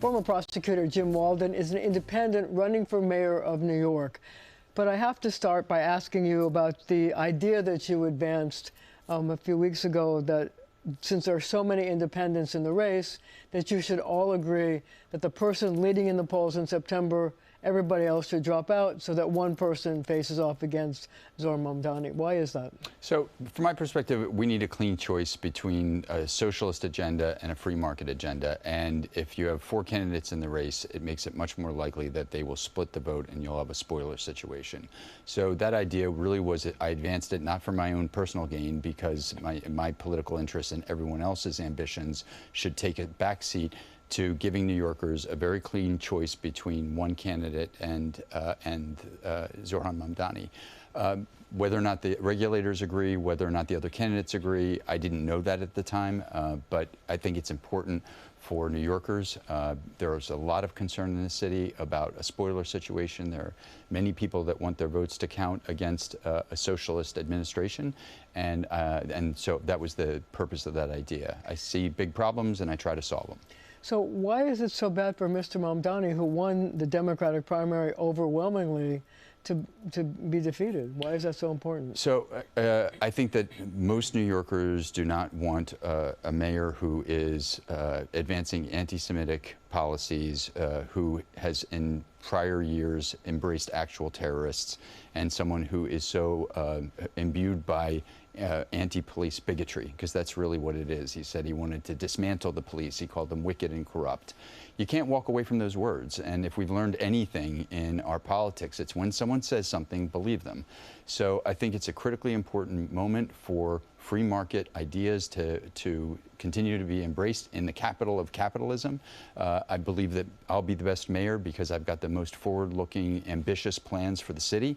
Former prosecutor Jim Walden is an independent running for mayor of New York. But I have to start by asking you about the idea that you advanced a few weeks ago, that since there are so many independents in the race, that you should all agree that the person leading in the polls in September, everybody else should drop out so that one person faces off against Zohran Mamdani. Why is that? So from my perspective, we need a clean choice between a socialist agenda and a free market agenda. And if you have 4 candidates in the race, it makes it much more likely that they will split the vote and you'll have a spoiler situation. So that idea really was, I advanced it not for my own personal gain, because my political interests and everyone else's ambitions should take a backseat to giving New Yorkers a very clean choice between one candidate and Zohran Mamdani. Whether or not the regulators agree, whether or not the other candidates agree, I didn't know that at the time, but I think it's important for New Yorkers. There's a lot of concern in the city about a spoiler situation. There are many people that want their votes to count against a socialist administration, and so that was the purpose of that idea. I see big problems and I try to solve them. So why is it so bad for Mr. Mamdani, who won the Democratic primary overwhelmingly, to be defeated? Why is that so important? So I think that most New Yorkers do not want a mayor who is advancing anti-Semitic policies, who has in prior years embraced actual terrorists, and someone who is so imbued by anti-police bigotry, because that's really what it is. He said he wanted to dismantle the police. He called them wicked and corrupt. You can't walk away from those words. And if we've learned anything in our politics, it's when someone says something, believe them. So I think it's a critically important moment for free market ideas to continue to be embraced in the capital of capitalism. I believe that I'll be the best mayor because I've got the most forward-looking, ambitious plans for the city.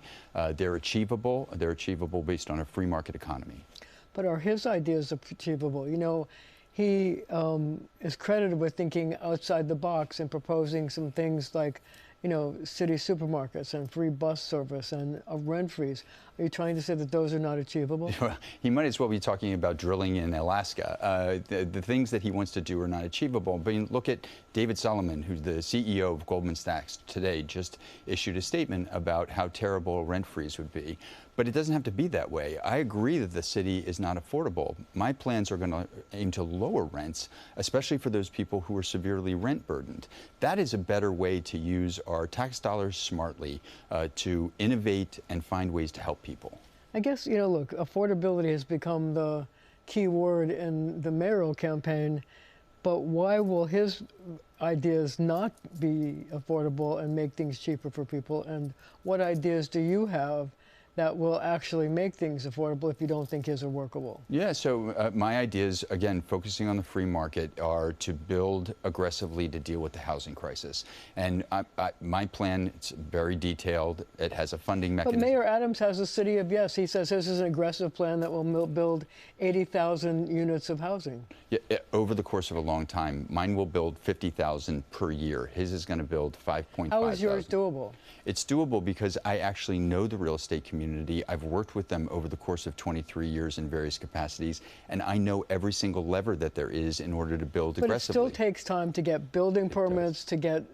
They're achievable. They're achievable based on a free market economy. But are his ideas achievable? You know, he is credited with thinking outside the box and proposing some things like, you know, city supermarkets and free bus service and a rent freeze. Are you trying to say that those are not achievable? Well, he might as well be talking about drilling in Alaska. The things that he wants to do are not achievable. But look at David Solomon, who's the CEO of Goldman Sachs today, just issued a statement about how terrible a rent freeze would be. But it doesn't have to be that way. I agree that the city is not affordable. My plans are going to aim to lower rents, especially for those people who are severely rent burdened. That is a better way to use our tax dollars smartly, to innovate and find ways to help people. I guess, you know, look, affordability has become the key word in the mayoral campaign, but why will his ideas not be affordable and make things cheaper for people? And what ideas do you have that will actually make things affordable if you don't think his are workable? Yeah, so my ideas, again, focusing on the free market, are to build aggressively to deal with the housing crisis. And my plan, it's very detailed. It has a funding mechanism. But Mayor Adams has a city of yes. He says this is an aggressive plan that will build 80,000 units of housing. Yeah, over the course of a long time. Mine will build 50,000 per year. His is going to build 5.5. How is yours doable? It's doable because I actually know the real estate community. I've worked with them over the course of 23 years in various capacities, and I know every single lever that there is in order to build aggressively. But it still takes time to get building permits, to get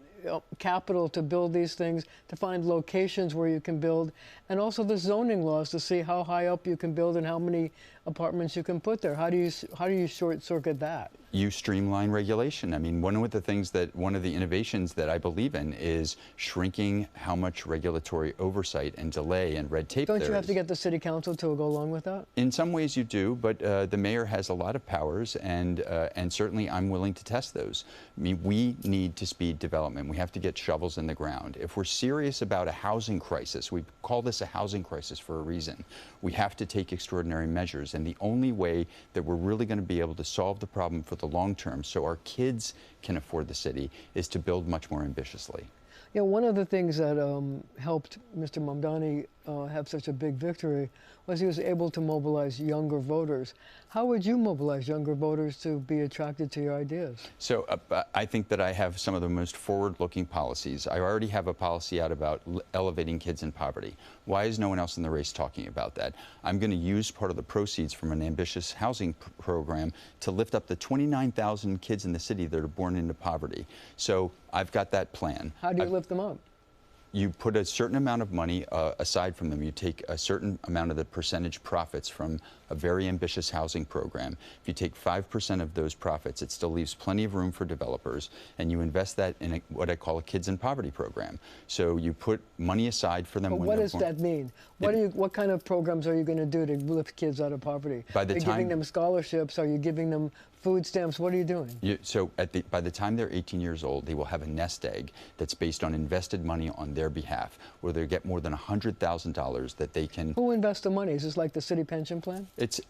capital to build these things, to find locations where you can build, and also the zoning laws to see how high up you can build and how many apartments you can put there. How do you short circuit that? You streamline regulation. I mean, one of the innovations that I believe in is shrinking how much regulatory oversight and delay and red tape there is. Don't you have to get the city council to go along with that? In some ways you do, but the mayor has a lot of powers, and certainly I'm willing to test those. I mean, we need to speed development. We have to get shovels in the ground. If we're serious about a housing crisis, we call this a housing crisis for a reason. We have to take extraordinary measures, and the only way that we're really going to be able to solve the problem for the long term, so our kids can afford the city, is to build much more ambitiously. You know, one of the things that helped Mr. Mamdani have such a big victory was he was able to mobilize younger voters. How would you mobilize younger voters to be attracted to your ideas? So I think that I have some of the most forward-looking policies. I already have a policy out about elevating kids in poverty. Why is no one else in the race talking about that? I'm going to use part of the proceeds from an ambitious housing program to lift up the 29,000 kids in the city that are born into poverty. So I've got that plan. How do you lift them up? You put a certain amount of money aside from them. You take a certain amount of the percentage profits from a very ambitious housing program. If you take 5% of those profits, it still leaves plenty of room for developers, and you invest that in what I call a kids in poverty program. So you put money aside for them. But when what they're does born. that mean? What kind of programs are you going to do to lift kids out of poverty? By the Are you giving them scholarships? Are you giving them food stamps? What are you doing? By the time they're 18 years old, they will have a nest egg that's based on invested money on their behalf, where they get more than $100,000 that they can. Who invests the money? Is this like the city pension plan? It's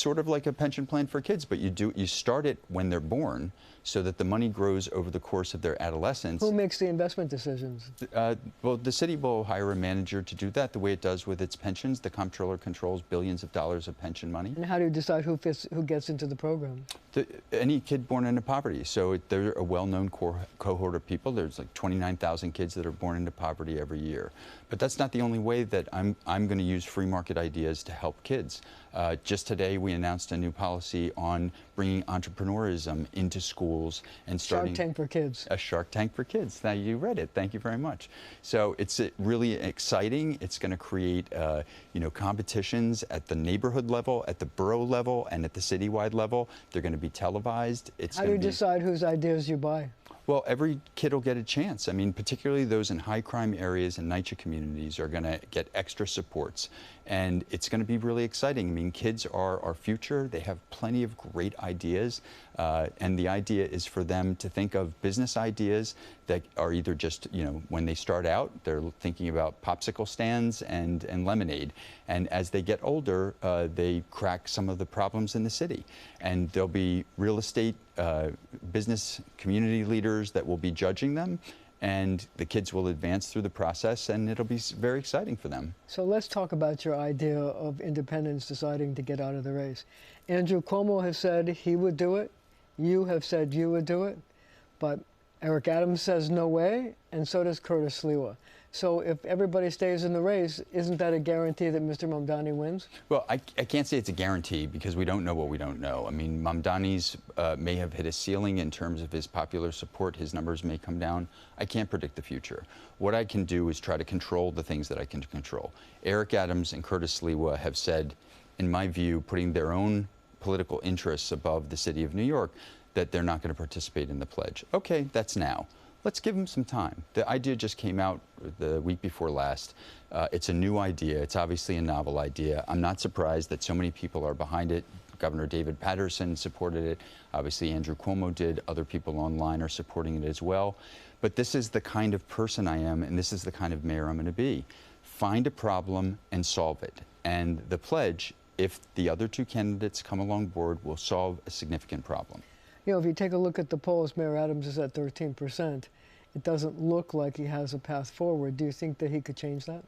sort of like a pension plan for kids, but you start it when they're born, so that the money grows over the course of their adolescence. Who makes the investment decisions? Well, the city will hire a manager to do that, the way it does with its pensions. The comptroller controls billions of dollars of pension money. And how do you decide who gets into the program? Any kid born into poverty. So they're a well-known cohort of people. There's like 29,000 kids that are born into poverty every year. But that's not the only way that I'm going to use free market ideas to help kids. Just today, we announced a new policy on bringing entrepreneurism into schools and starting Shark Tank for kids. A Shark Tank for kids. Now you read it. Thank you very much. So it's really exciting. It's going to create competitions at the neighborhood level, at the borough level, and at the citywide level. They're going to be televised. How do you decide whose ideas you buy? Well, every kid will get a chance. I mean, particularly those in high crime areas and NYCHA communities are going to get extra supports. And it's going to be really exciting. I mean, kids are our future. They have plenty of great ideas. And the idea is for them to think of business ideas that are either just, when they start out, they're thinking about popsicle stands and lemonade. And as they get older, they crack some of the problems in the city. And there'll be real estate, business community leaders that will be judging them. And the kids will advance through the process, and it'll be very exciting for them. So let's talk about your idea of independents deciding to get out of the race. Andrew Cuomo has said he would do it. You have said you would do it. But Eric Adams says no way, and so does Curtis Sliwa. So if everybody stays in the race, isn't that a guarantee that Mr. Mamdani wins? Well, I can't say it's a guarantee because we don't know what we don't know. I mean, Mamdani's may have hit a ceiling in terms of his popular support. His numbers may come down. I can't predict the future. What I can do is try to control the things that I can control. Eric Adams and Curtis Sliwa have said, in my view, putting their own political interests above the city of New York, that they're not going to participate in the pledge. Okay, that's now. Let's give them some time. The idea just came out the week before last. It's a new idea. It's obviously a novel idea. I'm not surprised that so many people are behind it. Governor David Patterson supported it. Obviously, Andrew Cuomo did. Other people online are supporting it as well. But this is the kind of person I am, and this is the kind of mayor I'm going to be. Find a problem and solve it. And the pledge, if the other two candidates come along board, will solve a significant problem. If you take a look at the polls, Mayor Adams is at 13%. It doesn't look like he has a path forward. Do you think that he could change that?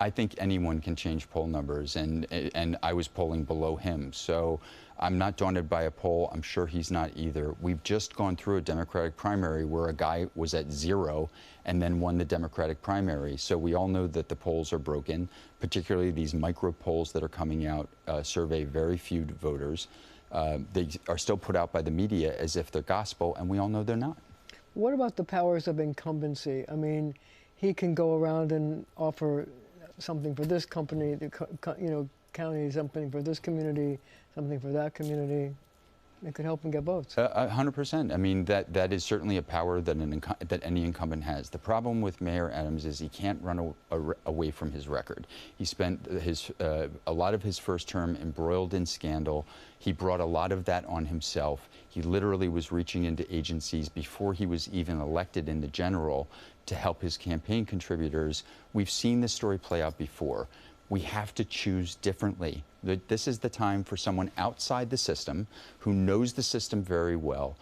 I think anyone can change poll numbers, and I was polling below him. So I'm not daunted by a poll. I'm sure he's not either. We've just gone through a Democratic primary where a guy was at 0 and then won the Democratic primary. So we all know that the polls are broken, particularly these micro polls that are coming out survey very few voters. They are still put out by the media as if they're gospel, and we all know they're not. What about the powers of incumbency? I mean, he can go around and offer something for this company, county, something for this community, something for that community. It could help him get votes. 100%. I mean, that is certainly a power that any incumbent has. The problem with Mayor Adams is he can't run away from his record. He spent a lot of his first term embroiled in scandal. He brought a lot of that on himself. He literally was reaching into agencies before he was even elected in the general to help his campaign contributors. We've seen this story play out before. We have to choose differently. This is the time for someone outside the system who knows the system very well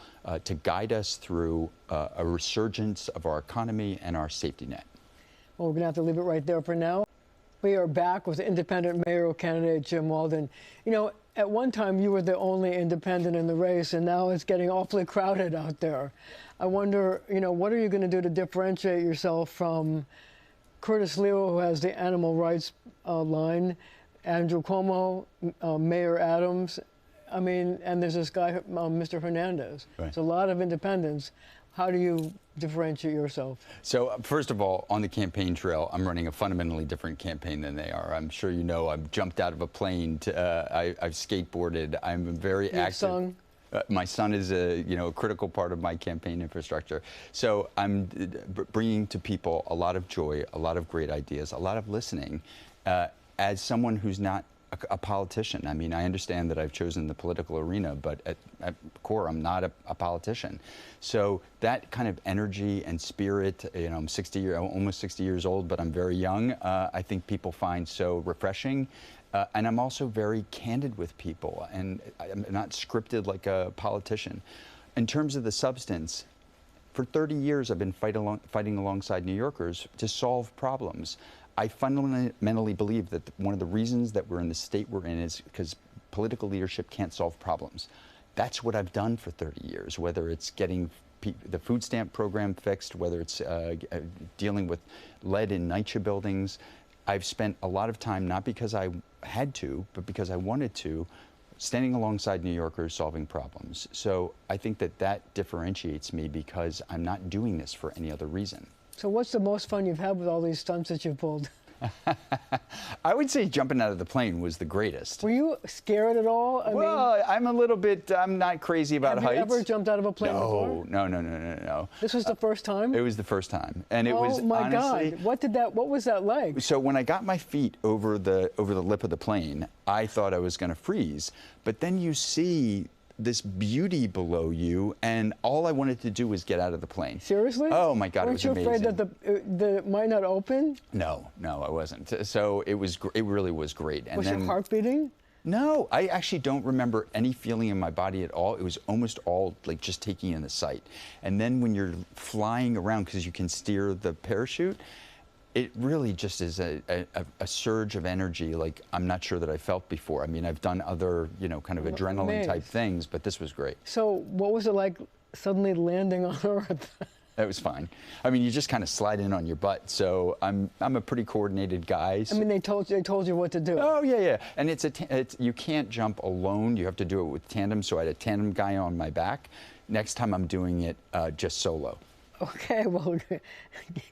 to guide us through a resurgence of our economy and our safety net. Well, we're going to have to leave it right there for now. We are back with independent mayoral candidate Jim Walden. You know, at one time you were the only independent in the race, and now it's getting awfully crowded out there. I wonder, you know, what are you going to do to differentiate yourself from Curtis Leo, who has the animal rights line, Andrew Cuomo, Mayor Adams, I mean, and there's this guy, Mr. Hernandez. Right. It's a lot of independents. How do you differentiate yourself? So first of all, on the campaign trail, I'm running a fundamentally different campaign than they are. I'm sure you know I've jumped out of a plane. I've skateboarded. I'm very active. Sung? My son is a critical part of my campaign infrastructure. So I'm bringing to people a lot of joy, a lot of great ideas, a lot of listening. As someone who's not a politician, I mean, I understand that I've chosen the political arena, but at core, I'm not a politician. So that kind of energy and spirit, I'm almost 60 years old, but I'm very young. I think people find so refreshing. And I'm also very candid with people, and I'm not scripted like a politician. In terms of the substance, for 30 years, I've been fighting alongside New Yorkers to solve problems. I fundamentally believe that one of the reasons that we're in the state we're in is because political leadership can't solve problems. That's what I've done for 30 years, whether it's getting the food stamp program fixed, whether it's dealing with lead in NYCHA buildings. I've spent a lot of time, not because I had to, but because I wanted to, standing alongside New Yorkers solving problems. So I think that differentiates me because I'm not doing this for any other reason. So what's the most fun you've had with all these stunts that you've pulled? I would say jumping out of the plane was the greatest. Were you scared at all? I'm a little bit, I'm not crazy about heights. Have you ever jumped out of a plane before? No. This was the first time? It was the first time. And it was, oh my honestly, God, what was that like? So when I got my feet over the lip of the plane, I thought I was going to freeze. But then you see this beauty below you, and all I wanted to do was get out of the plane. Seriously? Oh my God, it was amazing. Weren't you afraid that it might not open? No, I wasn't. So it really was great. And was then, your heart beating? No, I actually don't remember any feeling in my body at all. It was almost all like just taking in the sight. And then when you're flying around, because you can steer the parachute, it really just is a surge of energy like I'm not sure that I felt before. I mean, I've done other, kind of adrenaline type things, but this was great. So what was it like suddenly landing on Earth? That was fine. I mean, you just kind of slide in on your butt. So I'm a pretty coordinated guy. So. I mean, they told you what to do. Oh yeah. And you can't jump alone. You have to do it with tandem. So I had a tandem guy on my back. Next time I'm doing it just solo. Okay, well,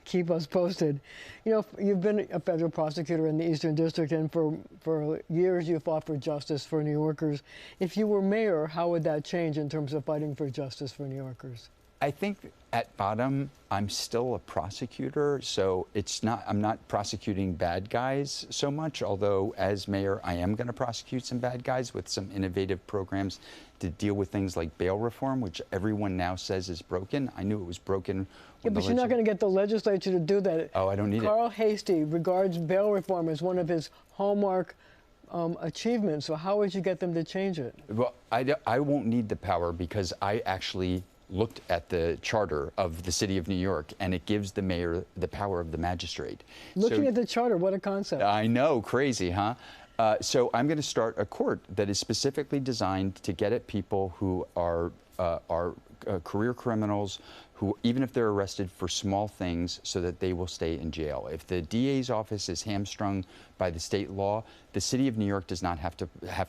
keep us posted. You know, you've been a federal prosecutor in the Eastern District, and for years you fought for justice for New Yorkers. If you were mayor, how would that change in terms of fighting for justice for New Yorkers? I think at bottom, I'm still a prosecutor, so I'm not prosecuting bad guys so much, although as mayor, I am going to prosecute some bad guys with some innovative programs to deal with things like bail reform, which everyone now says is broken. I knew it was broken. Yeah, but you're not going to get the legislature to do that. Oh, I don't need it. Carl Hastie regards bail reform as one of his hallmark achievements, so how would you get them to change it? Well, I won't need the power because I actually looked at the charter of the city of New York, and it gives the mayor the power of the magistrate. Looking at the charter, what a concept. I know, crazy, huh? So I'm going to start a court that is specifically designed to get at people who are career criminals, who, even if they're arrested for small things, so that they will stay in jail. If the DA's office is hamstrung by the state law, the city of New York does not have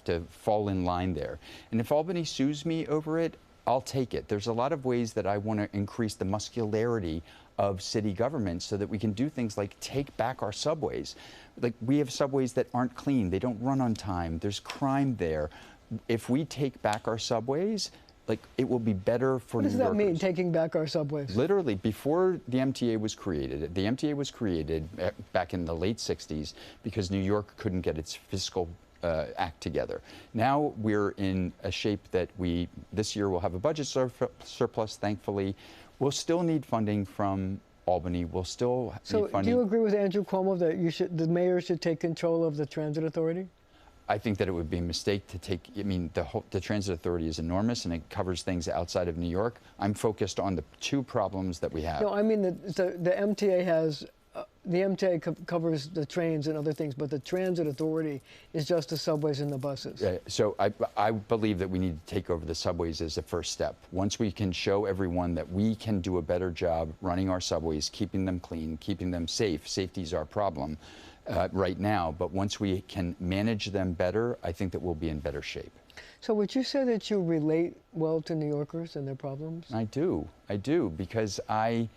to fall in line there. And if Albany sues me over it, I'll take it. There's a lot of ways that I want to increase the muscularity of city government so that we can do things like take back our subways. Like, we have subways that aren't clean. They don't run on time. There's crime there. If we take back our subways, like, it will be better for New Yorkers. What does that mean, taking back our subways? Literally, before the MTA was created back in the late 60s because New York couldn't get its fiscal act together. Now we're in a shape that this year we'll have a budget surplus, thankfully. We'll still need funding from Albany. We'll still need funding. So do you agree with Andrew Cuomo that the mayor should take control of the transit authority? I think that it would be a mistake to take, the transit authority is enormous and it covers things outside of New York. I'm focused on the two problems that we have. No, I mean the MTA has the MTA covers the trains and other things, but the transit authority is just the subways and the buses. So I believe that we need to take over the subways as a first step. Once we can show everyone that we can do a better job running our subways, keeping them clean, keeping them safe. Safety is our problem right now, but once we can manage them better, I think that we'll be in better shape. So would you say that you relate well to New Yorkers and their problems? I do, because I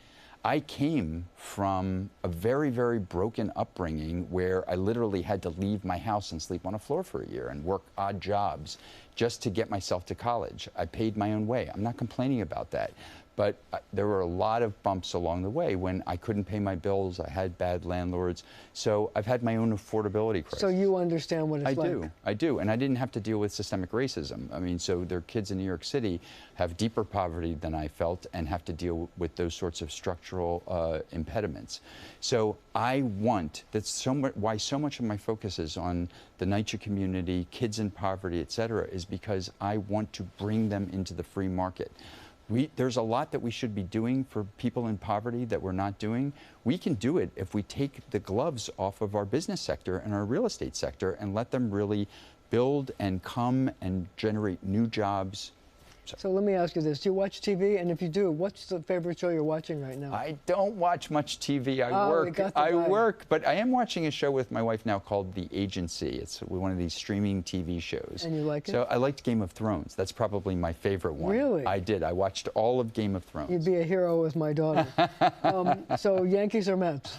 came from a very, very broken upbringing where I literally had to leave my house and sleep on a floor for a year and work odd jobs just to get myself to college. I paid my own way. I'm not complaining about that. But there were a lot of bumps along the way when I couldn't pay my bills, I had bad landlords. So I've had my own affordability crisis. So you understand what it's like? I do. And I didn't have to deal with systemic racism. I mean, so their kids in New York City have deeper poverty than I felt and have to deal with those sorts of structural impediments. So I want, that's why so much of my focus is on the NYCHA community, kids in poverty, et cetera, is because I want to bring them into the free market. There's a lot that we should be doing for people in poverty that we're not doing. We can do it if we take the gloves off of our business sector and our real estate sector and let them really build and come and generate new jobs. So let me ask you this. Do you watch TV? And if you do, what's the favorite show you're watching right now? I don't watch much TV. I work, but I am watching a show with my wife now called The Agency. It's one of these streaming TV shows. And you like it? So I liked Game of Thrones. That's probably my favorite one. Really? I did. I watched all of Game of Thrones. You'd be a hero with my daughter. So Yankees or Mets?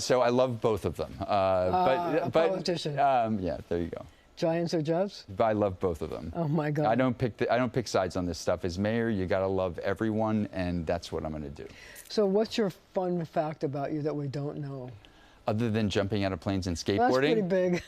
So I love both of them. A politician. Yeah, there you go. Giants or Jets? I love both of them. Oh my God! I don't pick sides on this stuff. As mayor, you got to love everyone, and that's what I'm going to do. So, what's your fun fact about you that we don't know? Other than jumping out of planes and skateboarding, that's pretty big.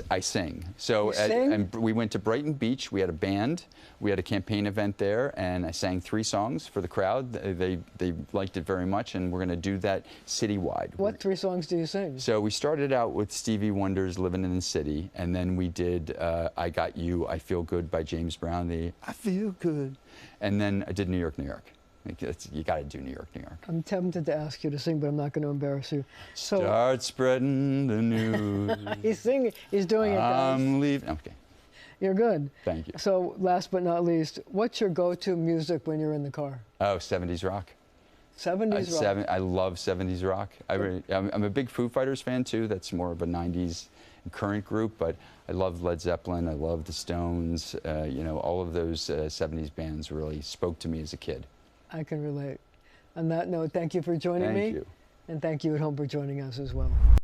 I sing. So and we went to Brighton Beach. We had a band. We had a campaign event there, and I sang 3 songs for the crowd. They liked it very much, and we're going to do that citywide. What 3 songs do you sing? So we started out with Stevie Wonder's "Living in the City," and then we did "I Got You, I Feel Good" by James Brown. I feel good, and then I did "New York, New York." You got to do New York, New York. I'm tempted to ask you to sing, but I'm not going to embarrass you. So, start spreading the news. He's singing. He's doing it, guys. I'm leaving. Okay. You're good. Thank you. So, last but not least, what's your go-to music when you're in the car? Oh, 70s rock. 70s rock? I love 70s rock. I'm a big Foo Fighters fan, too. That's more of a 90s current group, but I love Led Zeppelin. I love the Stones. You know, all of those 70s bands really spoke to me as a kid. I can relate. On that note, thank you for joining me. Thank you. And thank you at home for joining us as well.